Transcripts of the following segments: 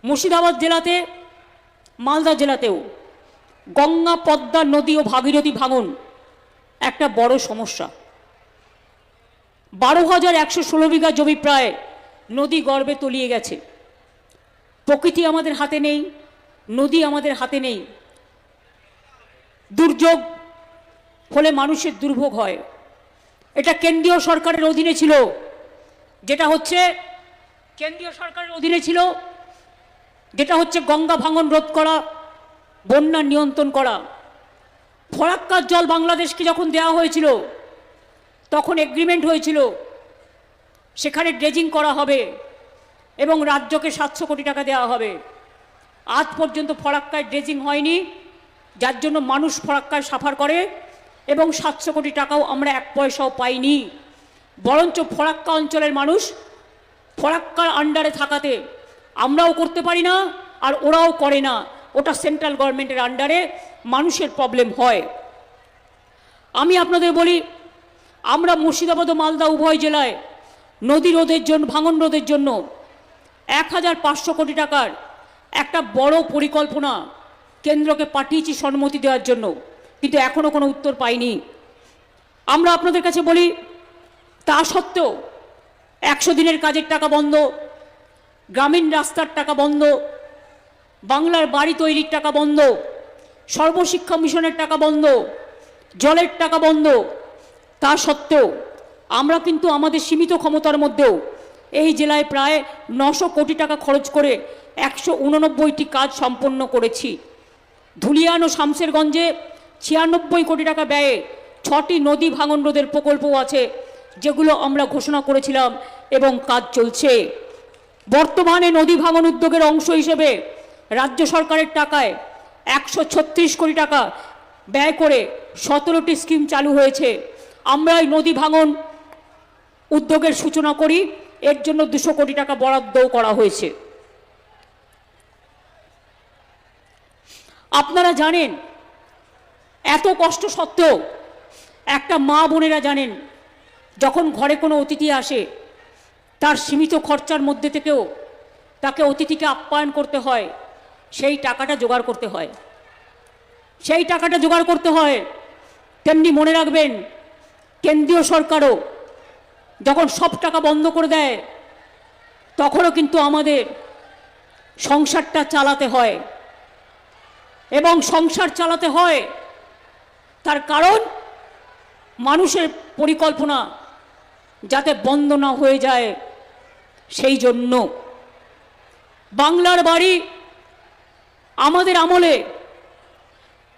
মুর্শিদাবাদ জেলাতে, মালদা জেলাতেও গঙ্গা, পদ্মা নদী ও ভাগীরথী ভাঙন একটা বড় সমস্যা। 12,116 বিঘা জমি প্রায় নদী গর্ভে তলিয়ে গেছে। প্রকৃতি আমাদের হাতে নেই, নদী আমাদের হাতে নেই। দুর্যোগ হলে মানুষের দুর্ভোগ হয়। এটা কেন্দ্রীয় সরকারের অধীনে ছিল, যেটা হচ্ছে গঙ্গা ভাঙন রোধ করা, বন্যা নিয়ন্ত্রণ করা। ফরাক্কার জল বাংলাদেশকে যখন দেওয়া হয়েছিল তখন এগ্রিমেন্ট হয়েছিল সেখানে ড্রেজিং করা হবে এবং রাজ্যকে 700 কোটি টাকা দেওয়া হবে। আজ পর্যন্ত ফরাক্কায় ড্রেজিং হয়নি, যার জন্য মানুষ ফরাক্কায় সাফার করে এবং 700 কোটি টাকাও আমরা 1 পয়সাও পাইনি। বরঞ্চ ফরাক্কা অঞ্চলের মানুষ ফরাক্কার আন্ডারে থাকাতে আমরাও করতে পারি না আর ওরাও করে না। ওটা সেন্ট্রাল গভর্নমেন্টের আন্ডারে, মানুষের প্রবলেম হয়। আমি আপনাদের বলি, আমরা মুর্শিদাবাদ ও মালদা উভয় জেলায় নদী রোধের জন্য, ভাঙন রোধের জন্য 1,500 কোটি টাকার একটা বড় পরিকল্পনা কেন্দ্রকে পাঠিয়েছি সম্মতি দেওয়ার জন্য, কিন্তু এখনও কোনো উত্তর পাইনি। আমরা আপনাদের কাছে বলি, তা সত্ত্বেও 100 দিনের কাজের টাকা বন্ধ, গ্রামীণ রাস্তার টাকা বন্ধ, বাংলার বাড়ি তৈরির টাকা বন্ধ, সর্বশিক্ষা মিশনের টাকা বন্ধ, জলের টাকা বন্ধ। তা সত্ত্বেও আমরা কিন্তু আমাদের সীমিত ক্ষমতার মধ্যেও এই জেলায় প্রায় 900 কোটি টাকা খরচ করে 189টি কাজ সম্পন্ন করেছি। ধুলিয়ান ও শামসেরগঞ্জে 96 কোটি টাকা ব্যয়ে 6টি নদী ভাঙন রোধের প্রকল্পও আছে, যেগুলো আমরা ঘোষণা করেছিলাম এবং কাজ চলছে। বর্তমানে নদী ভাঙন উদ্যোগের অংশ হিসেবে রাজ্য সরকারের টাকায় 136 কোটি টাকা ব্যয় করে 17টি স্কিম চালু হয়েছে। আমরা এই নদী ভাঙন উদ্যোগের সূচনা করি, এর জন্য 200 কোটি টাকা বরাদ্দও করা হয়েছে। আপনারা জানেন, এত কষ্ট সত্ত্বেও একটা মা বোনেরা জানেন, যখন ঘরে কোনো অতিথি আসে তার সীমিত খরচার মধ্যে থেকেও তাকে অতিথিকে আপ্যায়ন করতে হয়, সেই টাকাটা জোগাড় করতে হয়। তেমনি মনে রাখবেন, কেন্দ্রীয় সরকারও যখন সব টাকা বন্ধ করে দেয় তখনও কিন্তু আমাদের সংসারটা চালাতে হয়, এবং সংসার চালাতে হয় তার কারণ মানুষের পরিকল্পনা যাতে বন্ধ না হয়ে যায় সেই জন্য। বাংলার বাড়ি আমাদের আমলে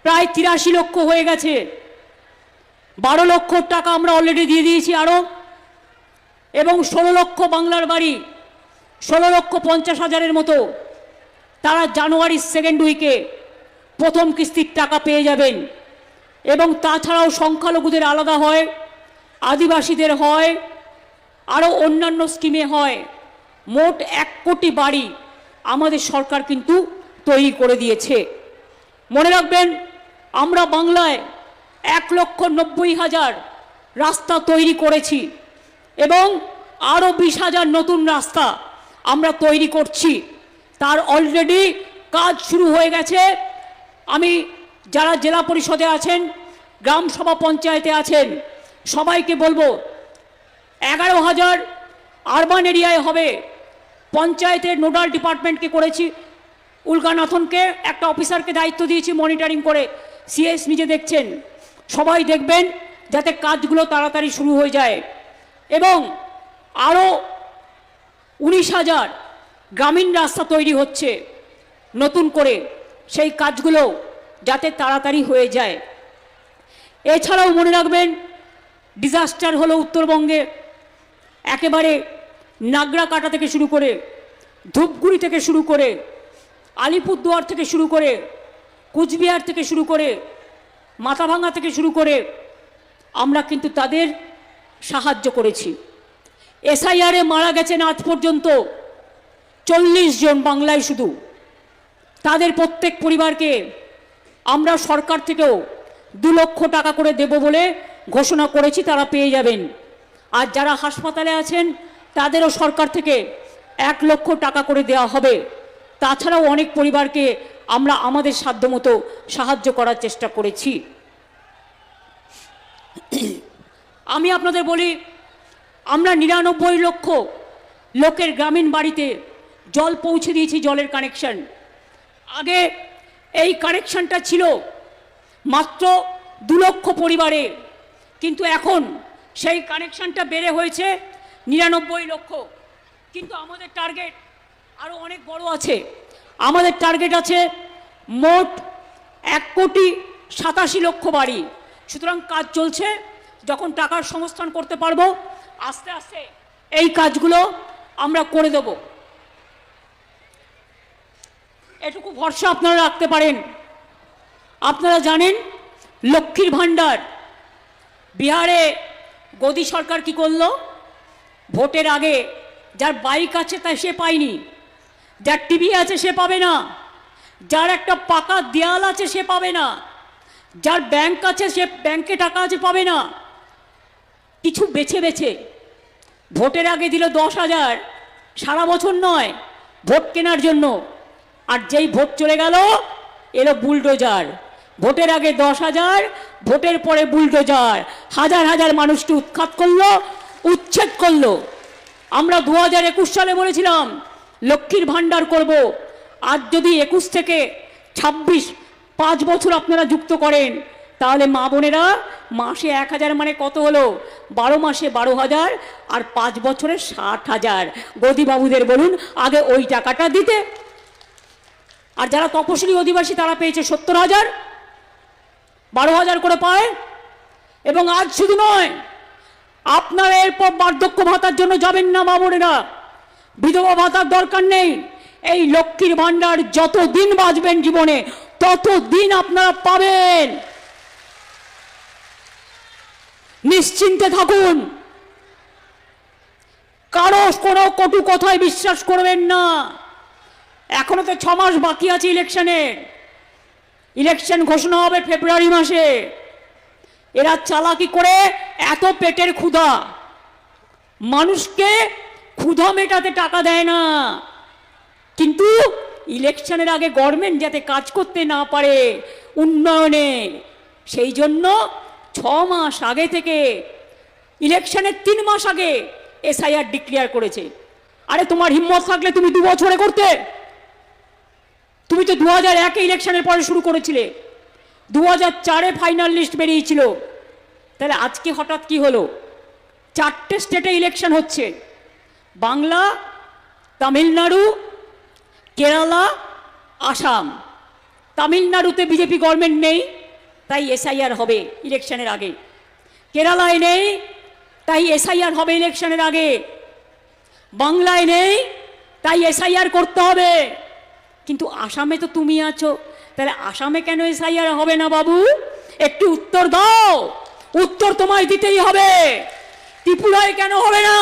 প্রায় 83 লক্ষ হয়ে গেছে। 12 লক্ষ টাকা আমরা অলরেডি দিয়ে দিয়েছি আরও, এবং 16 লক্ষ বাংলার বাড়ি, 16,50,000 মতো তারা জানুয়ারির 2nd উইকে প্রথম কিস্তির টাকা পেয়ে যাবেন। এবং তাছাড়াও সংখ্যালঘুদের আলাদা হয়, আদিবাসীদের হয়, আরও অন্যান্য স্কিমে হয়। মোট 1 কোটি বাড়ি আমাদের সরকার কিন্তু তৈরি করে দিয়েছে। মনে রাখবেন, আমরা বাংলায় 1,90,000 রাস্তা তৈরি করেছি এবং আরও 20,000 নতুন রাস্তা আমরা তৈরি করছি। তার অলরেডি কাজ শুরু হয়ে গেছে। আমি যারা জেলা পরিষদে আছেন, গ্রাম সভা পঞ্চায়েতে আছেন, সবাইকে বলবো 11,000 আরবান এরিয়ায় হবে। পঞ্চায়েতের নোডাল ডিপার্টমেন্টকে করেছি, উল্কানাথনকে একটা অফিসারকে দায়িত্ব দিয়েছি মনিটরিং করে, সিএস নিজে দেখছেন। সবাই দেখবেন যাতে কাজগুলো তাড়াতাড়ি শুরু হয়ে যায়। এবং আরও 19,000 গ্রামীণ রাস্তা তৈরি হচ্ছে নতুন করে, সেই কাজগুলো যাতে তাড়াতাড়ি হয়ে যায়। এছাড়াও মনে রাখবেন, ডিজাস্টার হলো উত্তরবঙ্গে একেবারে নাগরাকাটা থেকে শুরু করে, ধূপগুড়ি থেকে শুরু করে, আলিপুরদুয়ার থেকে শুরু করে, কুচবিহার থেকে শুরু করে, মাথাভাঙা থেকে শুরু করে আমরা কিন্তু তাদের সাহায্য করেছি। এসআইআরে মারা গেছেন আজ পর্যন্ত 40 জন বাংলায় শুধু। তাদের প্রত্যেক পরিবারকে আমরা সরকার থেকেও 2 লক্ষ টাকা করে দেব বলে ঘোষণা করেছি, তারা পেয়ে যাবেন। আর যারা হাসপাতালে আছেন তাদেরও সরকার থেকে 1 লক্ষ টাকা করে দেওয়া হবে। তাছাড়াও অনেক পরিবারকে আমরা আমাদের সাধ্যমতো সাহায্য করার চেষ্টা করেছি। আমি আপনাদের বলি, আমরা 99 লক্ষ লোকের গ্রামীণ বাড়িতে জল পৌঁছে দিয়েছি, জলের কানেকশন। আগে এই কানেকশনটা ছিল মাত্র 2 লক্ষ পরিবারে, কিন্তু এখন সেই কানেকশনটা বেড়ে হয়েছে 99 লক্ষ। কিন্তু আমাদের টার্গেট আরও অনেক বড় আছে। আমাদের টার্গেট আছে মোট 1,87,00,000 বাড়ি। সুতরাং কাজ চলছে, যখন টাকার সংস্থান করতে পারবো আস্তে আস্তে এই কাজগুলো আমরা করে দেব। এটুকু ভরসা আপনারা রাখতে পারেন। আপনারা জানেন লক্ষ্মীর ভাণ্ডার, বিহারে গদি সরকার কি করলো? ভোটের আগে যার বাইক আছে তা সে পায়নি, যার টিভি আছে সে পাবে না, যার একটা পাকা দেয়াল আছে সে পাবে না, যার ব্যাংক আছে সে ব্যাংকে টাকা আছে পাবে না। কিছু বেছে বেছে ভোটের আগে দিল 10,000, সারা বছর নয়, ভোট কেনার জন্য। আর যেই ভোট চলে গেল এলো বুলডোজার। ভোটের আগে 10,000, ভোটের পরে বুলডোজার, হাজার হাজার মানুষকে উৎখাত করলো, উচ্ছেদ করলো। আমরা 2021 সালে বলেছিলাম লক্ষ্মীর ভাণ্ডার করব। আজ যদি 21 থেকে 26 5 বছর আপনারা যুক্ত করেন, তাহলে মা বোনেরা মাসে 1,000 মানে কত হলো? 12 মাসে 12,000, আর 5 বছরে 60,000। গদিবাবুদের বলুন আগে ওই টাকাটা দিতে। আর যারা তপশিলি অধিবাসী তারা পেয়েছে 70,000, 12,000 করে পায়। এবং আজ শুধু নয়, আপনারা এরপর বার্ধক্য ভাতার জন্য যাবেন না মা বোনেরা, বিধবা ভাতার দরকার নেই। এই লক্ষ্মীর ভাণ্ডার যত দিন বাঁচবেন জীবনে তত দিন আপনারা পাবেন। নিশ্চিন্তে থাকুন, কারো কোনো কটু কথায় বিশ্বাস করবেন না। এখনো তো 6 মাস বাকি আছে ইলেকশনের। ইলেকশন ঘোষণা হবে ফেব্রুয়ারি মাসে। এরা চালাকি করে এত পেটের ক্ষুধা, মানুষকে ক্ষুধা মেটাতে টাকা দেয় না, কিন্তু ইলেকশনের আগে গভর্নমেন্ট যাতে কাজ করতে না পারে উন্নয়নে, সেই জন্য 6 মাস আগে থেকে, ইলেকশনের 3 মাস আগে এসআইআর ডিক্লেয়ার করেছে। আরে তোমার হিম্মত থাকলে তুমি 2 বছরে করতে। তুমি তো 2001 ইলেকশনের পরে শুরু করেছিলে, 2004 ফাইনাল লিস্ট বেরিয়েছিল। তাহলে আজকে হঠাৎ কি হলো? 4টে স্টেটে ইলেকশন হচ্ছে, বাংলা, তামিলনাড়ু, কেরালা, আসাম। তামিলনাড়ুতে বিজেপি গভর্নমেন্ট নেই, তাই এসআইআর হবে ইলেকশনের আগে। কেরালায় নেই, তাই এসআইআর হবে ইলেকশনের আগে। বাংলায় নেই, তাই এসআইআর করতে হবে। কিন্তু আসামে তো তুমি আছো, তাহলে আসামে কেন এসআইআর হবে না বাবু? একটু উত্তর দাও। উত্তর তোমায় দিতেই হবে। ত্রিপুরায় কেন হবে না?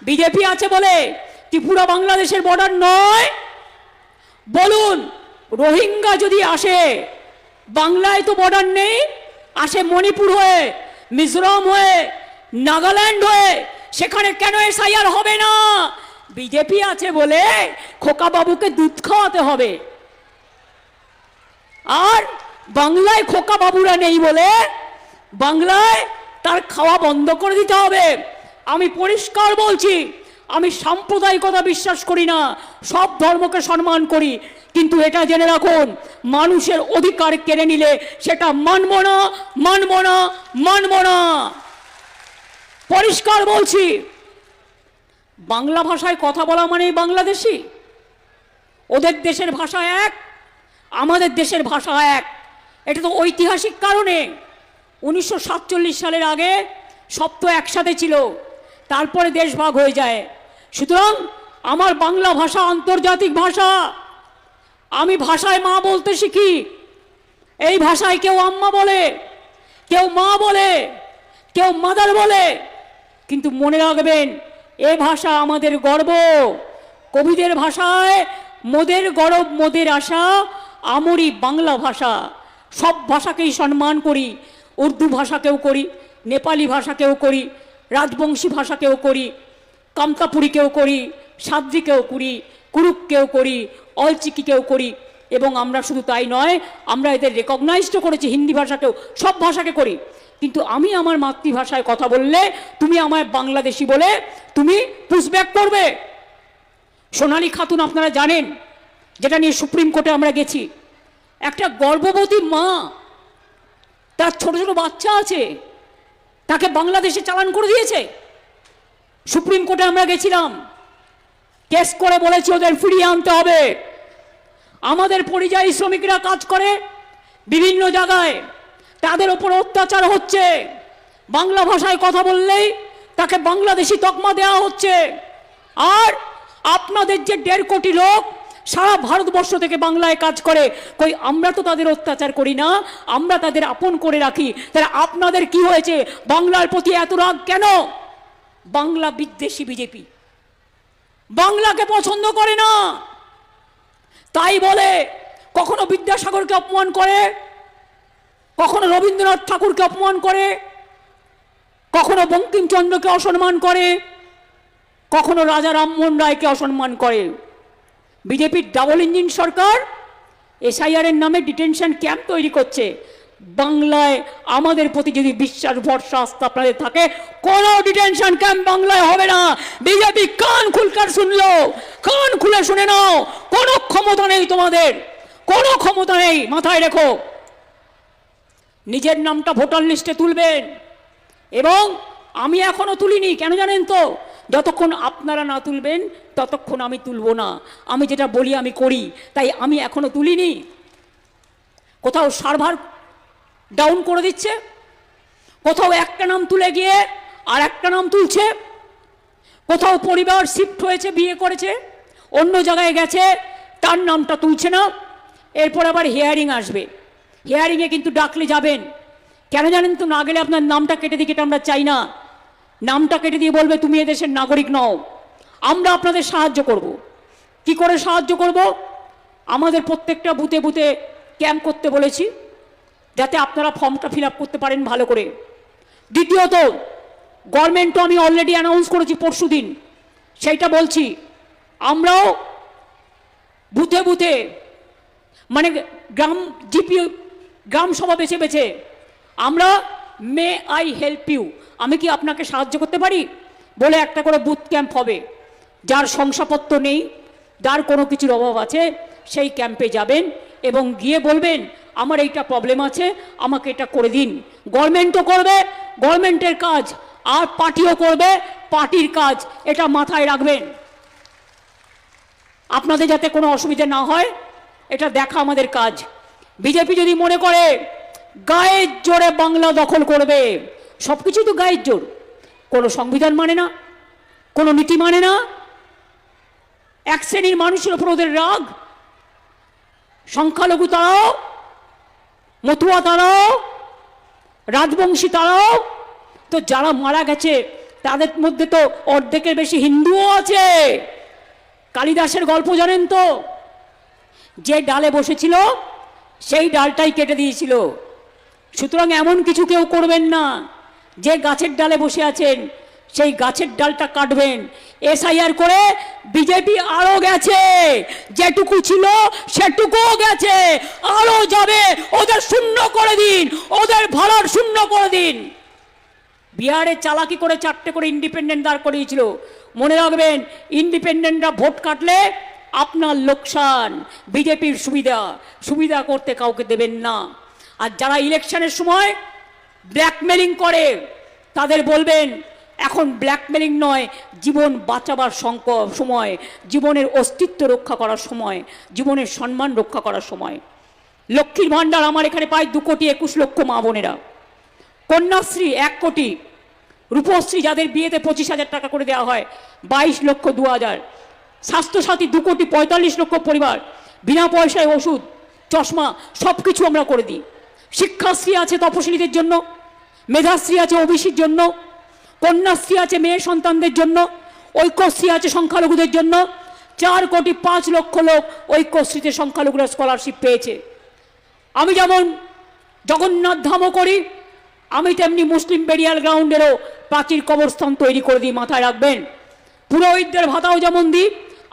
বিজেপি আছে বলে ত্রিপুরা বাংলাদেশের বর্ডার নয়? বলুন, রোহিঙ্গা যদি আসে, বাংলায় তো বর্ডার নেই, আসে মণিপুর হয়ে, মিজোরাম হয়ে, নাগাল্যান্ড হয়ে, সেখানে কেন এসআইআর হবে না? বিজেপি আছে বলে খোকা বাবুকে দুধ খাওয়াতে হবে। আর বাংলায় খোকা বাবুরা নেই বলে বাংলায় তার খাওয়া বন্ধ করে দিতে হবে। আমি পরিষ্কার বলছি, আমি সাম্প্রদায়িকতা বিশ্বাস করি না, সব ধর্মকে সম্মান করি, কিন্তু এটা জেনে রাখুন, মানুষের অধিকার কেড়ে নিলে সেটা মানব না, মানব না, মানব না। পরিষ্কার বলছি, বাংলা ভাষায় কথা বলা মানেই বাংলাদেশি। ওদের দেশের ভাষা এক, আমাদের দেশের ভাষা এক। এটা তো ঐতিহাসিক কারণে। 1947 সালের আগে সব তো একসাথে ছিল, তারপরে দেশ ভাগ হয়ে যায়। সুতরাং আমার বাংলা ভাষা আন্তর্জাতিক ভাষা। আমি ভাষায় মা বলতে শিখি। এই ভাষায় কেউ আম্মা বলে, কেউ মা বলে, কেউ মাদার বলে, কিন্তু মনে রাখবেন এ ভাষা আমাদের গর্ব। কবিদের ভাষায় মোদের গরব মোদের আশা, আমরি বাংলা ভাষা। সব ভাষাকেই সম্মান করি, উর্দু ভাষাকেও করি, নেপালি ভাষাকেও করি, রাজবংশী ভাষাকেও করি, কামতাপুরীকেও করি, সাদ্রিকেও করি, কুরুককেও করি, অলচিকিকেও করি, এবং আমরা শুধু তাই নয়, আমরা এদের রেকগনাইজও করেছি, হিন্দি ভাষাকেও, সব ভাষাকে করি। কিন্তু আমি আমার মাতৃভাষায় কথা বললে তুমি আমায় বাংলাদেশি বলে তুমি পুশব্যাক করবে। সোনালী খাতুন আপনারা জানেন, যেটা নিয়ে সুপ্রিম কোর্টে আমরা গেছি, একটা গর্ভবতী মা, তার ছোট ছোট বাচ্চা আছে, তাকে বাংলাদেশে চালান করে দিয়েছে। সুপ্রিম কোর্টে আমরা গেছিলাম, কেস করে বলেছি ওদের ফিরিয়ে আনতে হবে। আমাদের পরিযায়ী শ্রমিকরা কাজ করে বিভিন্ন জায়গায়, তাদের ওপর অত্যাচার হচ্ছে, বাংলা ভাষায় কথা বললেই তাকে বাংলাদেশি তকমা দেওয়া হচ্ছে। আর আপনাদের যে 1.5 কোটি লোক সারা ভারতবর্ষ থেকে বাংলায় কাজ করে, কই আমরা তো তাদের অত্যাচার করি না, আমরা তাদের আপন করে রাখি। তাহলে আপনাদের কি হয়েছে? বাংলার প্রতি এত রাগ কেন? বাংলা বিদ্বেষী বিজেপি বাংলাকে পছন্দ করে না, তাই বলে কখনো বিদ্যাসাগরকে অপমান করে, কখনো রবীন্দ্রনাথ ঠাকুরকে অপমান করে, কখনো বঙ্কিমচন্দ্রকে অসম্মান করে, কখনো রাজা রামমোহন রায়কে অসম্মান করে। বিজেপির ডাবল ইঞ্জিন সরকার এসআইআর এর নামে ডিটেনশন ক্যাম্প তৈরি করছে। বাংলায় আমাদের প্রতি যদি বিশ্বাস ভরসা আস্থা আপনাদের থাকে, কোনো ডিটেনশন ক্যাম্প বাংলায় হবে না। বিজেপি কান খুলকার শুনলো, কান খুলে শুনে নাও, কোনো ক্ষমতা নেই তোমাদের, কোনো ক্ষমতা নেই, মাথায় রেখো। নিজের নামটা ভোটার লিস্টে তুলবেন, এবং আমি এখনো তুলিনি, কেন জানেন তো? যতক্ষণ আপনারা না তুলবেন ততক্ষণ আমি তুলব না। আমি যেটা বলি আমি করি, তাই আমি এখনো তুলিনি। কোথাও সার্ভার ডাউন করে দিচ্ছে, কোথাও একটা নাম তুলে গিয়ে আর একটা নাম তুলছে, কোথাও পরিবার শিফট হয়েছে, বিয়ে করেছে, অন্য জায়গায় গেছে, তার নামটা তুলছে না। এরপর আবার হিয়ারিং আসবে, হিয়ারিংয়ে কিন্তু ডাকলে যাবেন, কেন জানেন তো? না গেলে আপনার নামটা কেটে দিকে, এটা আমরা চাই না। নামটা কেটে দিয়ে বলবে তুমি এদেশের নাগরিক নও। আমরা আপনাদের সাহায্য করব। কি করে সাহায্য করব? আমাদের প্রত্যেকটা বুথে বুথে ক্যাম্প করতে বলেছি, যাতে আপনারা ফর্মটা ফিল আপ করতে পারেন ভালো করে। দ্বিতীয়ত, গভর্নমেন্টও আমি অলরেডি অ্যানাউন্স করেছি পরশু দিন, সেইটা বলছি, আমরাও বুথে বুথে, মানে গ্রাম জিপি গ্রাম সভা বেছে বেছে, আমরা মে আই হেল্প ইউ, আমি কি আপনাকে সাহায্য করতে পারি বলে একটা করে বুথ ক্যাম্প হবে। যার শংসাপত্র নেই, যার কোনো কিছুর অভাব আছে, সেই ক্যাম্পে যাবেন এবং গিয়ে বলবেন আমার এইটা প্রবলেম আছে, আমাকে এটা করে দিন। গভর্নমেন্টও করবে গভর্নমেন্টের কাজ, আর পার্টিও করবে পার্টির কাজ, এটা মাথায় রাখবেন। আপনাদের যাতে কোনো অসুবিধা না হয়, এটা দেখা আমাদের কাজ। বিজেপি যদি মনে করে গায়ের জোরে বাংলা দখল করবে, সব কিছুই তো গায়ের জোর, কোনো সংবিধান মানে না, কোনো নীতি মানে না, এক শ্রেণীর মানুষের উপর ওদের রাগ, সংখ্যালঘু তারাও, মতুয়া তারাও, রাজবংশী তারাও, তো যারা মারা গেছে তাদের মধ্যে তো অর্ধেকের বেশি হিন্দুও আছে। কালিদাসের গল্প জানেন তো? যে ডালে বসেছিল সেই ডালটাই কেটে দিয়েছিল। সুতরাং এমন কিছু কেউ করবেন না, যে গাছের ডালে বসে আছেন সেই গাছের ডালটা কাটবেন। এসআইআর করে বিজেপি আরো গেছে, যেটুকু ছিল সেটুকুও গেছে, আরো যাবে। ওদের শূন্য করে দিন, ওদের ভাড়ার শূন্য করে দিন। বিহারে চালাকি করে 4টে করে ইন্ডিপেন্ডেন্ট দাঁড় করিয়েছিল। মনে রাখবেন, ইন্ডিপেন্ডেন্টরা ভোট কাটলে আপনার লোকসান, বিজেপির সুবিধা, সুবিধা করতে কাউকে দেবেন না। আর যারা ইলেকশনের সময় ব্ল্যাকমেলিং করে তাদের বলবেন এখন ব্ল্যাকমেলিং নয়, জীবন বাঁচাবার সময়, জীবনের অস্তিত্ব রক্ষা করার সময়, জীবনের সম্মান রক্ষা করার সময়। লক্ষ্মীর ভাণ্ডার আমার এখানে প্রায় 2,21,00,000 মা বোনেরা, কন্যাশ্রী 1 কোটি, রূপশ্রী যাদের বিয়েতে 25,000 টাকা করে দেওয়া হয় 22,02,000, স্বাস্থ্যসাথী 2,45,00,000 পরিবার, বিনা পয়সায় ওষুধ, চশমা, সব কিছু আমরা করে দিই। শিক্ষাশ্রী আছে তপশিলীদের জন্য, মেধাশ্রী আছে ওবিসির জন্য, কন্যাশ্রী আছে মেয়ে সন্তানদের জন্য, ঐক্যশ্রী আছে সংখ্যালঘুদের জন্য। 4,05,00,000 লোক ঐক্যশ্রীতে সংখ্যালঘুরা স্কলারশিপ পেয়েছে। আমি যেমন জগন্নাথ ধামও করি, আমি তেমনি মুসলিম বেরিয়াল গ্রাউন্ডেরও প্রাচীর কবরস্থান তৈরি করে দিই, মাথায় রাখবেন। পুরোহিতদের ভাতাও যেমন দিই,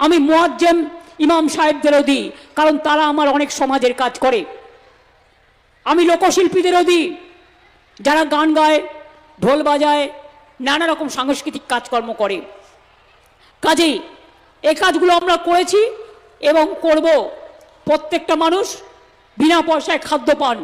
আমি মুয়াজ্জেম ইমাম সাহেবদেরও দিই, কারণ তারা আমার অনেক সমাজের কাজ করে। আমি লোকশিল্পীদেরও দিই, যারা গান গায়, ঢোল বাজায়, নানা রকম সাংস্কৃতিক কাজকর্ম করে। কাজেই এই কাজগুলো আমরা করেছি এবং করব। প্রত্যেকটা মানুষ বিনা পয়সায় খাদ্য পান।